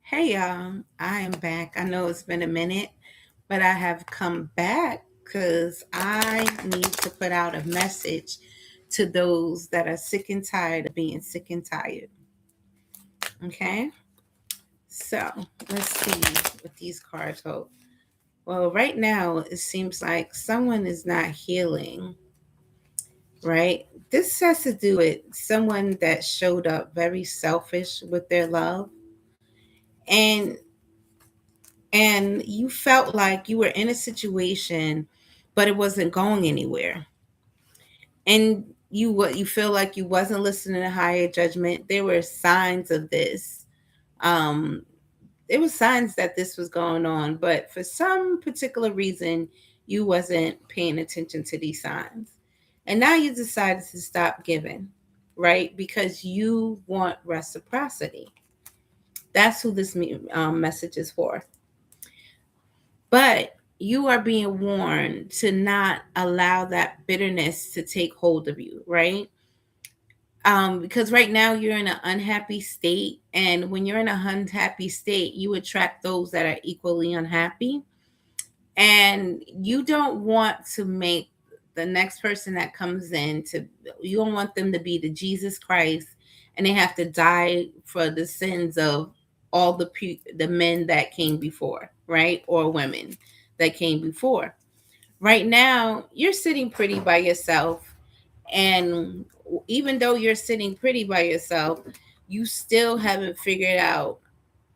Hey y'all, I am back. I know it's been a minute, but I have come back because I need to put out a message to those that are sick and tired of being sick and tired. Okay, so let's see what these cards hold. Well, right now it seems like someone is not healing, right? This has to do with someone that showed up very selfish with their love and you felt like you were in a situation but it wasn't going anywhere, and you feel like you wasn't listening to higher judgment. There were signs of this. um there were signs that this was going on, but for some particular reason you wasn't paying attention to these signs, and now you decided to stop giving, right? Because you want reciprocity. That's who this message is for. But you are being warned to not allow that bitterness to take hold of you, right? Because right now you're in an unhappy state. And when you're in a unhappy state, you attract those that are equally unhappy. And you don't want to make the next person that comes in to, you don't want them to be the Jesus Christ and they have to die for the sins of all the men that came before, right? Or women that came before. Right now, you're sitting pretty by yourself, and even though you're sitting pretty by yourself, you still haven't figured out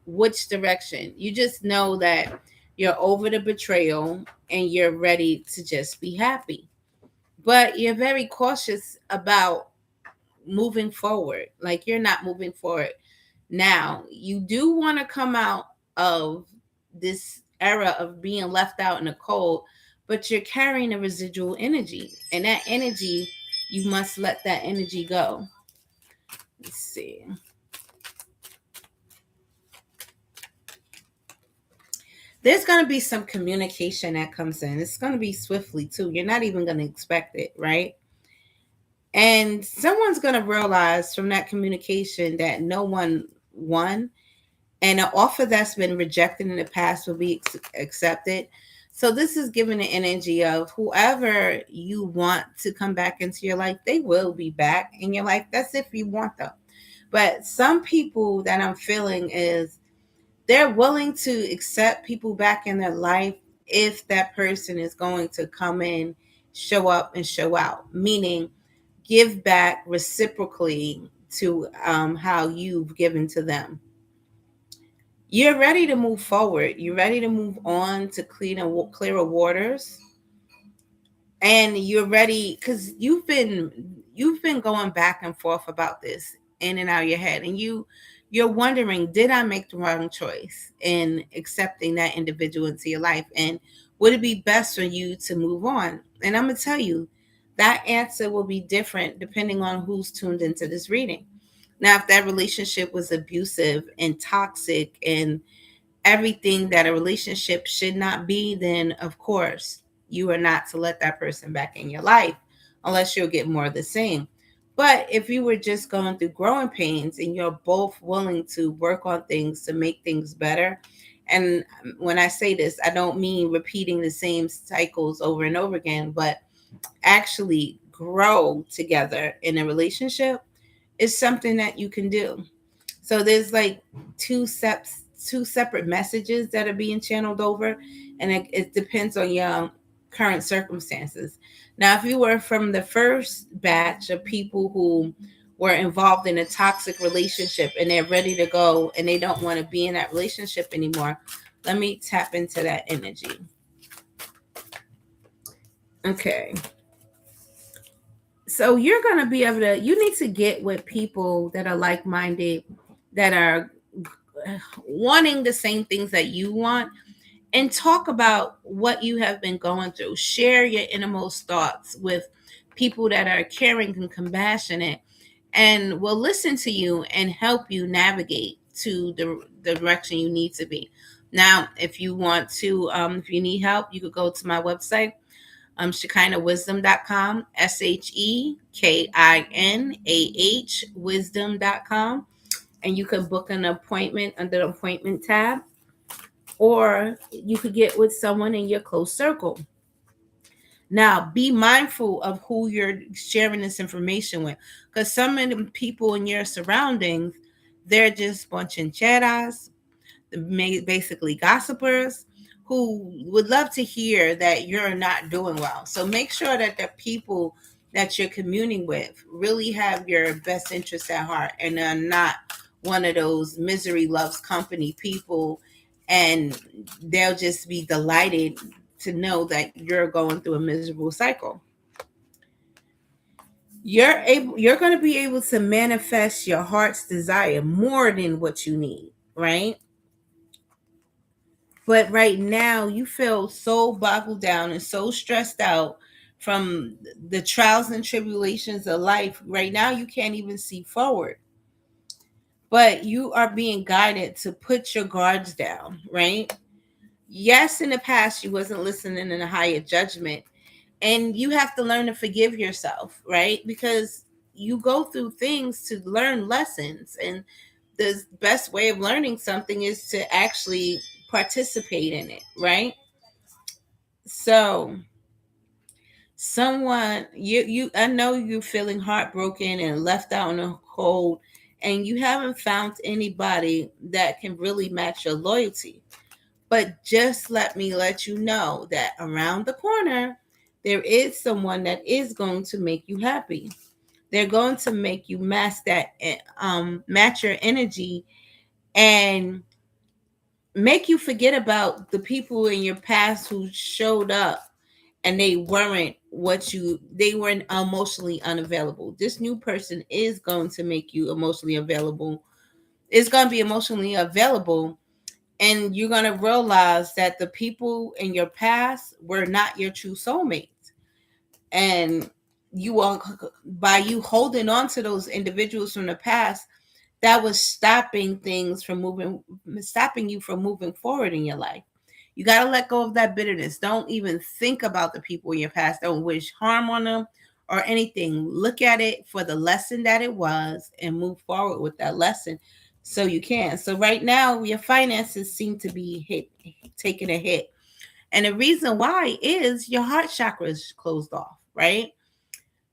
which direction. You just know that you're over the betrayal and you're ready to just be happy. But you're very cautious about moving forward. Like you're not moving forward. Now, you do want to come out of this era of being left out in the cold, but you're carrying a residual energy. And that energy, you must let that energy go. Let's see. There's going to be some communication that comes in. It's going to be swiftly too. You're not even going to expect it, right? And someone's going to realize from that communication that no one won, and an offer that's been rejected in the past will be accepted. So this is giving the energy of whoever you want to come back into your life, they will be back in your life. That's if you want them. But some people that I'm feeling is they're willing to accept people back in their life if that person is going to come in, show up, and show out. Meaning, give back reciprocally to how you've given to them. You're ready to move forward. You're ready to move on to clearer waters, and you're ready because you've been going back and forth about this in and out of your head, and you're wondering, did I make the wrong choice in accepting that individual into your life, and would it be best for you to move on? And I'm gonna tell you, that answer will be different depending on who's tuned into this reading. Now, if that relationship was abusive and toxic and everything that a relationship should not be, then of course you are not to let that person back in your life unless you'll get more of the same. But if you were just going through growing pains and you're both willing to work on things to make things better, and when I say this, I don't mean repeating the same cycles over and over again, but actually grow together in a relationship is something that you can do. So there's like two separate messages that are being channeled over, and it depends on your current circumstances. Now, if you were from the first batch of people who were involved in a toxic relationship and they're ready to go and they don't want to be in that relationship anymore, let me tap into that energy. Okay. So you're going to be able to, you need to get with people that are like minded, that are wanting the same things that you want, and talk about what you have been going through. Share your innermost thoughts with people that are caring and compassionate and will listen to you and help you navigate to the direction you need to be. Now, if you want to, if you need help, you could go to my website, ShekinahWisdom.com, ShekinAh wisdom.com. and you can book an appointment under the appointment tab, or you could get with someone in your close circle. Now, be mindful of who you're sharing this information with, because some of the people in your surroundings, they're just bunch of Jedi's, basically gossipers, who would love to hear that you're not doing well. So make sure that the people that you're communing with really have your best interests at heart and are not one of those misery loves company people, and they'll just be delighted to know that you're going through a miserable cycle. You're going to be able to manifest your heart's desire more than what you need, right? But right now you feel so boggled down and so stressed out from the trials and tribulations of life. Right now you can't even see forward, but you are being guided to put your guards down, right? Yes, in the past you wasn't listening in a higher judgment, and you have to learn to forgive yourself, right? Because you go through things to learn lessons, and the best way of learning something is to actually participate in it, right? So someone you I know you're feeling heartbroken and left out in the cold, and you haven't found anybody that can really match your loyalty. But just let you know that around the corner there is someone that is going to make you happy. They're going to make you match your energy, and make you forget about the people in your past who showed up and they weren't emotionally unavailable. This new person is going to make you emotionally available. It's going to be emotionally available, and you're going to realize that the people in your past were not your true soulmates. And you are, by you holding on to those individuals from the past, that was stopping you from moving forward in your life. You got to let go of that bitterness. Don't even think about the people in your past. Don't wish harm on them or anything. Look at it for the lesson that it was and move forward with that lesson so you can. So right now your finances seem to be taking a hit. And the reason why is your heart chakra is closed off, right?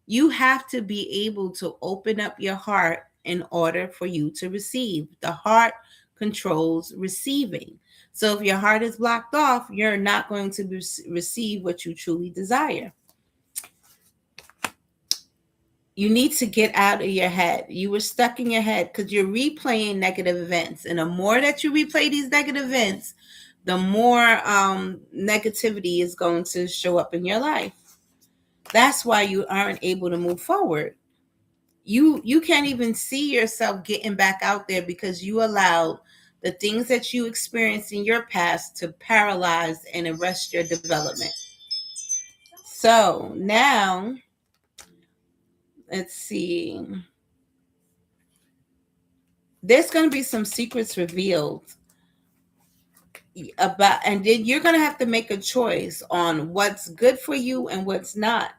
You have to be able to open up your heart in order for you to receive. The heart controls receiving. So if your heart is blocked off, you're not going to receive what you truly desire. You need to get out of your head. You were stuck in your head because you're replaying negative events. And the more that you replay these negative events, the more negativity is going to show up in your life. That's why you aren't able to move forward. You can't even see yourself getting back out there because you allowed the things that you experienced in your past to paralyze and arrest your development. So now let's see, there's going to be some secrets revealed about, and then you're going to have to make a choice on what's good for you and what's not.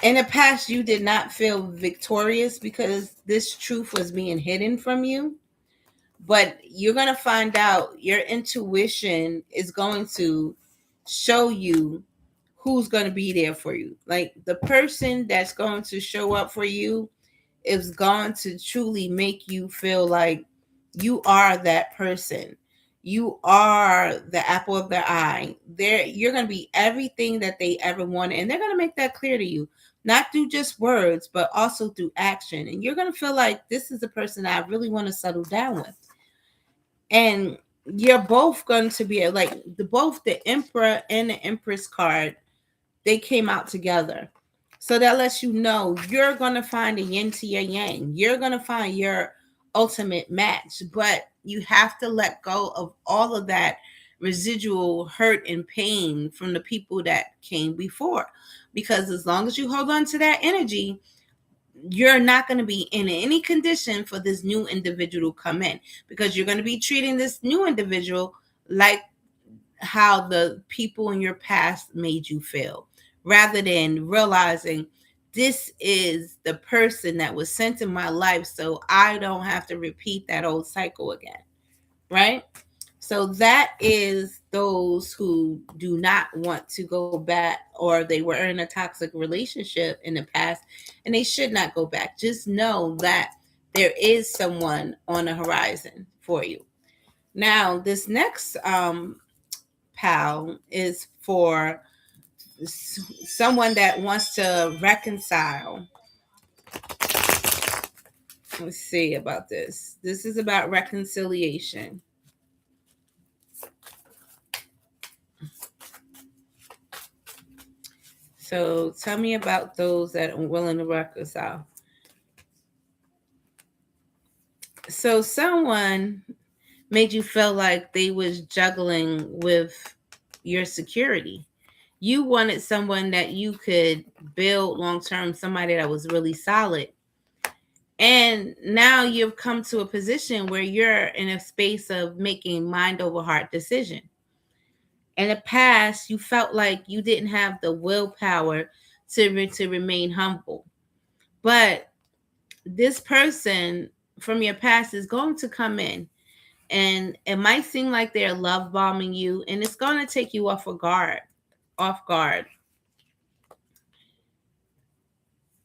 In the past you did not feel victorious because this truth was being hidden from you, but you're going to find out, your intuition is going to show you who's going to be there for you. Like the person that's going to show up for you is going to truly make you feel like you are that person. You are the apple of their eye. You're going to be everything that they ever wanted, and they're going to make that clear to you, not through just words, but also through action. And you're going to feel like this is the person I really want to settle down with. And you're both going to be like both the Emperor and the Empress card, they came out together. So that lets you know you're going to find a yin to your yang. You're going to find your ultimate match, but you have to let go of all of that residual hurt and pain from the people that came before. Because as long as you hold on to that energy, you're not going to be in any condition for this new individual to come in, because you're going to be treating this new individual like how the people in your past made you feel, rather than realizing this is the person that was sent in my life, so I don't have to repeat that old cycle again, right? So that is those who do not want to go back, or they were in a toxic relationship in the past and they should not go back. Just know that there is someone on the horizon for you. Now, this next pal is for someone that wants to reconcile. Let's see about this. This is about reconciliation. So tell me about those that are willing to reconcile. So someone made you feel like they was juggling with your security. You wanted someone that you could build long term, somebody that was really solid. And now you've come to a position where you're in a space of making mind over heart decision. In the past, you felt like you didn't have the willpower to remain humble. But this person from your past is going to come in, and it might seem like they're love bombing you, and it's going to take you off guard.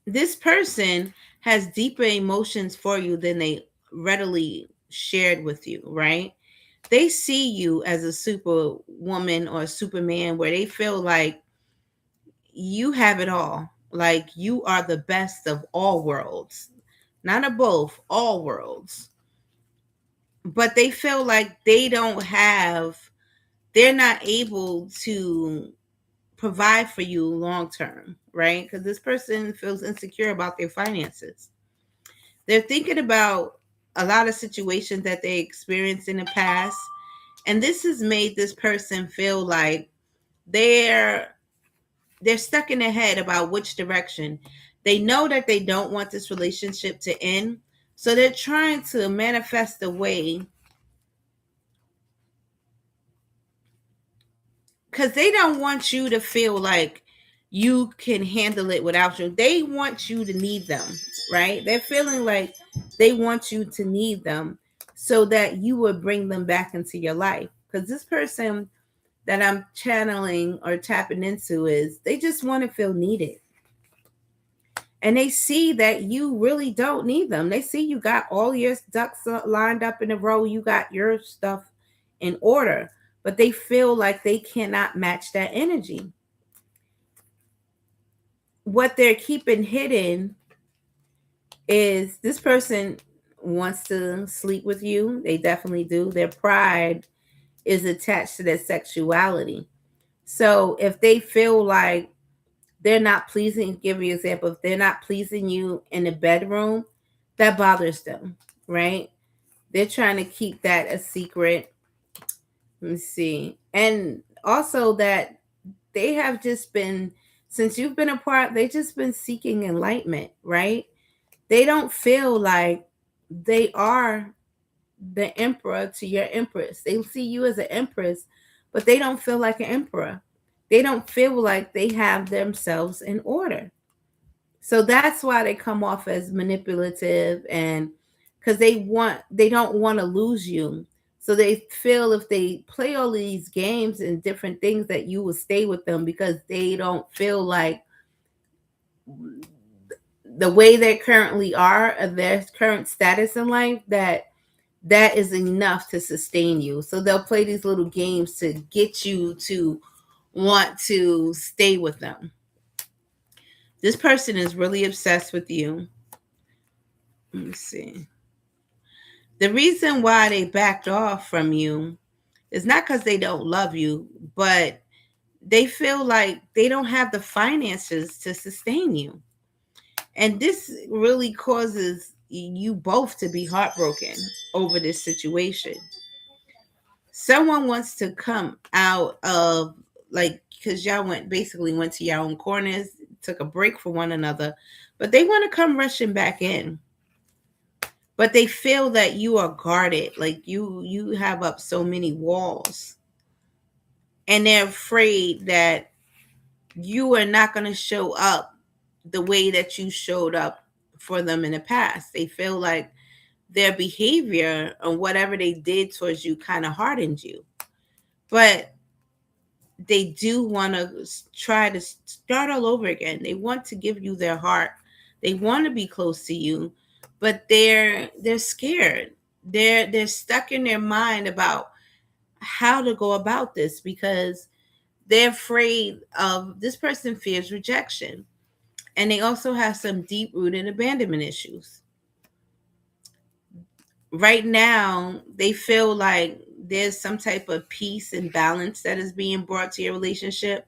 This person has deeper emotions for you than they readily shared with you, right? They see you as a superwoman or a superman, where they feel like you have it all, like you are the best of all worlds, not of both, all worlds. But they feel like they're not able to provide for you long term, right? Because this person feels insecure about their finances. They're thinking about a lot of situations that they experienced in the past, and this has made this person feel like they're they're stuck in their head about which direction. They know that they don't want this relationship to end, so they're trying to manifest a way, because they don't want you to feel like you can handle it without you. They want you to need them, right? They're feeling like they want you to need them so that you would bring them back into your life. Because this person that I'm channeling or tapping into is they just want to feel needed. And they see that you really don't need them. They see you got all your ducks lined up in a row, you got your stuff in order, but they feel like they cannot match that energy. What they're keeping hidden is this person wants to sleep with you. They definitely do. Their pride is attached to their sexuality. So if they feel like they're not pleasing, give you an example, if they're not pleasing you in the bedroom, that bothers them, right? They're trying to keep that a secret. Let me see. And also that they have just been, since you've been apart, they've just been seeking enlightenment, right? They don't feel like they are the emperor to your empress. They see you as an empress, but they don't feel like an emperor. They don't feel like they have themselves in order. So that's why they come off as manipulative, and because they don't want to lose you. So they feel if they play all these games and different things that you will stay with them, because they don't feel like the way they currently are, their current status in life, that is enough to sustain you. So they'll play these little games to get you to want to stay with them. This person is really obsessed with you. Let me see. The reason why they backed off from you is not because they don't love you, but they feel like they don't have the finances to sustain you. And this really causes you both to be heartbroken over this situation. Someone wants to come out of, like, because y'all went to your own corners, took a break for one another, but they want to come rushing back in. But they feel that you are guarded, like you have up so many walls, and they're afraid that you are not going to show up the way that you showed up for them in the past. They feel like their behavior and whatever they did towards you kind of hardened you. But they do want to try to start all over again. They want to give you their heart. They want to be close to you, but they're scared. They're stuck in their mind about how to go about this because they're afraid of this person fears rejection. And they also have some deep rooted abandonment issues. Right now, they feel like there's some type of peace and balance that is being brought to your relationship,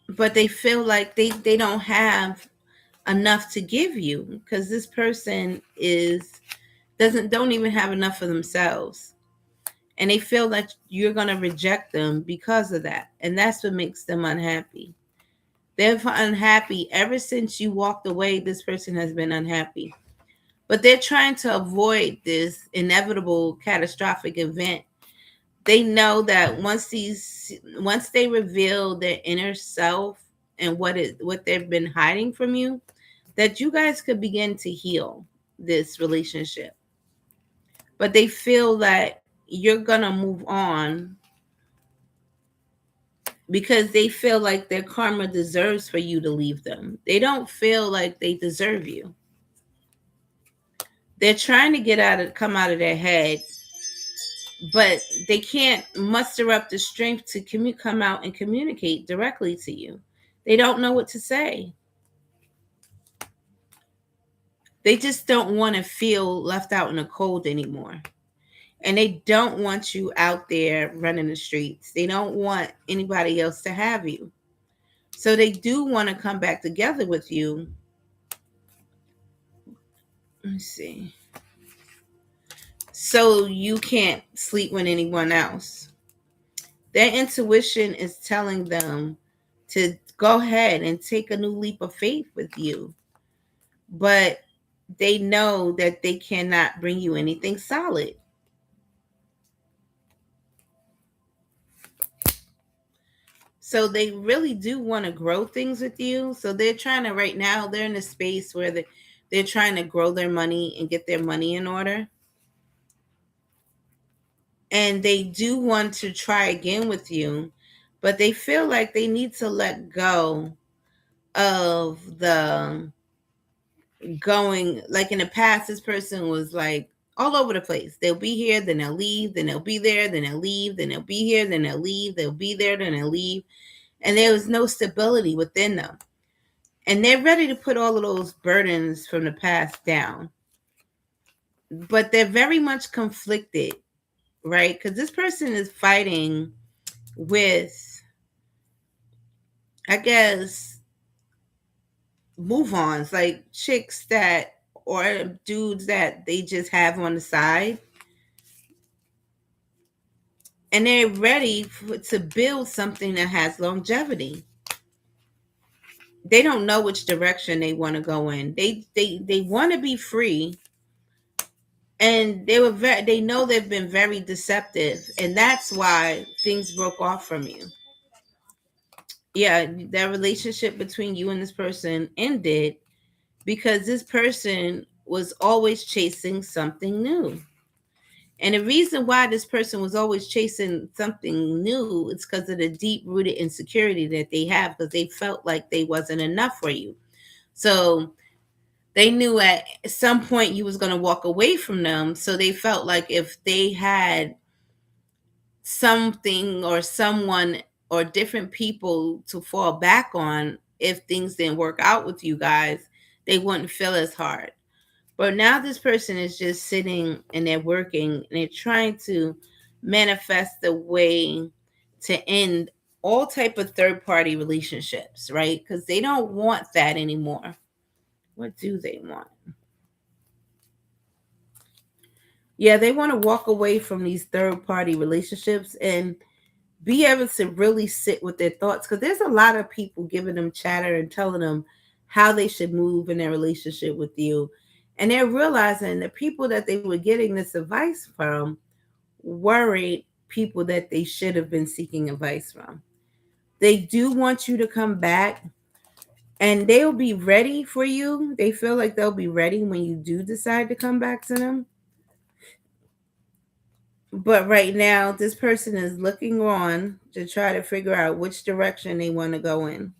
but they feel like they don't have enough to give you because this person is doesn't don't even have enough for themselves, and they feel like you're going to reject them because of that, and that's what makes them unhappy. They're unhappy ever since you walked away. This person has been unhappy, but they're trying to avoid this inevitable catastrophic event. They know that once they reveal their inner self and what they've been hiding from you, that you guys could begin to heal this relationship. But they feel that you're gonna move on because they feel like their karma deserves for you to leave them. They don't feel like they deserve you. They're trying to come out of their head, but they can't muster up the strength to come out and communicate directly to you. They don't know what to say. They just don't want to feel left out in the cold anymore. And they don't want you out there running the streets. They don't want anybody else to have you. So they do want to come back together with you. Let me see. So you can't sleep with anyone else. Their intuition is telling them to go ahead and take a new leap of faith with you. But they know that they cannot bring you anything solid. So they really do want to grow things with you. So they're trying to, right now, they're in a space where they're trying to grow their money and get their money in order. And they do want to try again with you, but they feel like they need to let go of the going, like in the past, this person was like all over the place. They'll be here, then they'll leave, then they'll be there, then they'll leave, then they'll be here, then they'll leave, they'll be there, then they'll leave. And there was no stability within them. And they're ready to put all of those burdens from the past down. But they're very much conflicted, right? Because this person is fighting with, I guess, move ons, like chicks that, or dudes that they just have on the side. And they're ready to build something that has longevity. They don't know which direction they want to go in. They want to be free, and they know they've been very deceptive, and that's why things broke off from you. Yeah, that relationship between you and this person ended because this person was always chasing something new. And the reason why this person was always chasing something new is because of the deep rooted insecurity that they have, because they felt like they wasn't enough for you. So they knew at some point you was going to walk away from them. So they felt like if they had something or someone or different people to fall back on, if things didn't work out with you guys, they wouldn't feel as hard. But now this person is just sitting and they're working and they're trying to manifest a way to end all type of third party relationships, right? Because they don't want that anymore. What do they want? Yeah, they want to walk away from these third party relationships and be able to really sit with their thoughts, because there's a lot of people giving them chatter and telling them how they should move in their relationship with you. And they're realizing the people that they were getting this advice from weren't people that they should have been seeking advice from. They do want you to come back, and they'll be ready for you. They feel like they'll be ready when you do decide to come back to them. But right now, this person is looking on to try to figure out which direction they want to go in.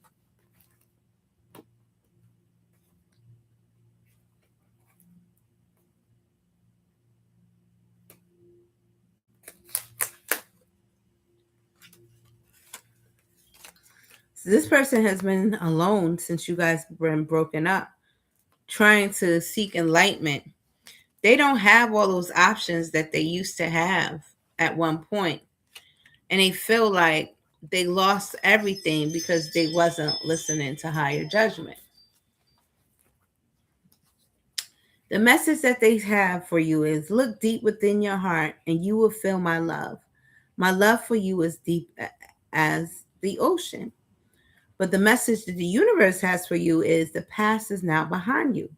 So this person has been alone since you guys been broken up, trying to seek enlightenment. They don't have all those options that they used to have at one point, and they feel like they lost everything because they wasn't listening to higher judgment. The message that they have for you is look deep within your heart and you will feel my love. My love for you is deep as the ocean. But the message that the universe has for you is the past is now behind you.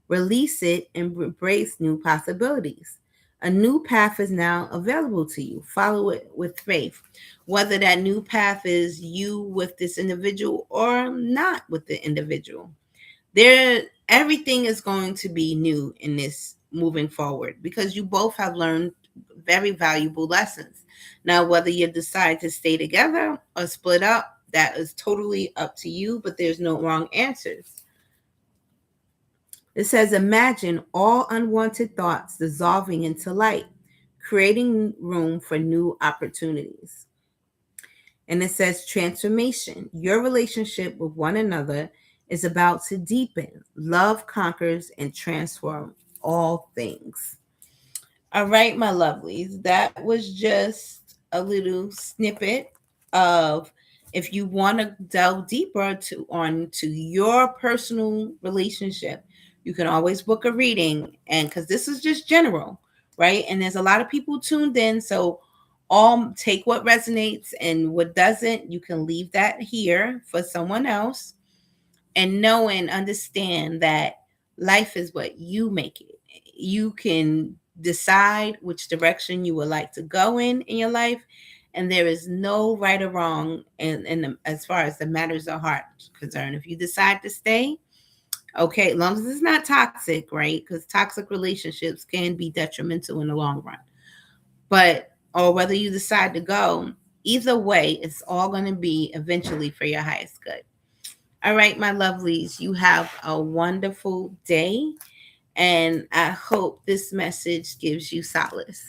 Release it and embrace new possibilities. A new path is now available to you. Follow it with faith. Whether that new path is you with this individual or not with the individual, there everything is going to be new in this moving forward because you both have learned very valuable lessons. Now, whether you decide to stay together or split up, that is totally up to you, but there's no wrong answers. It says, imagine all unwanted thoughts dissolving into light, creating room for new opportunities. And it says, transformation. Your relationship with one another is about to deepen. Love conquers and transforms all things. All right, my lovelies. That was just a little snippet of if you want to delve deeper to your personal relationship, you can always book a reading. And because this is just general, right? And there's a lot of people tuned in. So all take what resonates and what doesn't, you can leave that here for someone else. And know and understand that life is what you make it. You can decide which direction you would like to go in your life, and there is no right or wrong as far as the matters of heart concerned. If you decide to stay, okay, as long as it's not toxic, right? Because toxic relationships can be detrimental in the long run. But or whether you decide to go, either way, it's all going to be eventually for your highest good. All right, my lovelies, you have a wonderful day, and I hope this message gives you solace.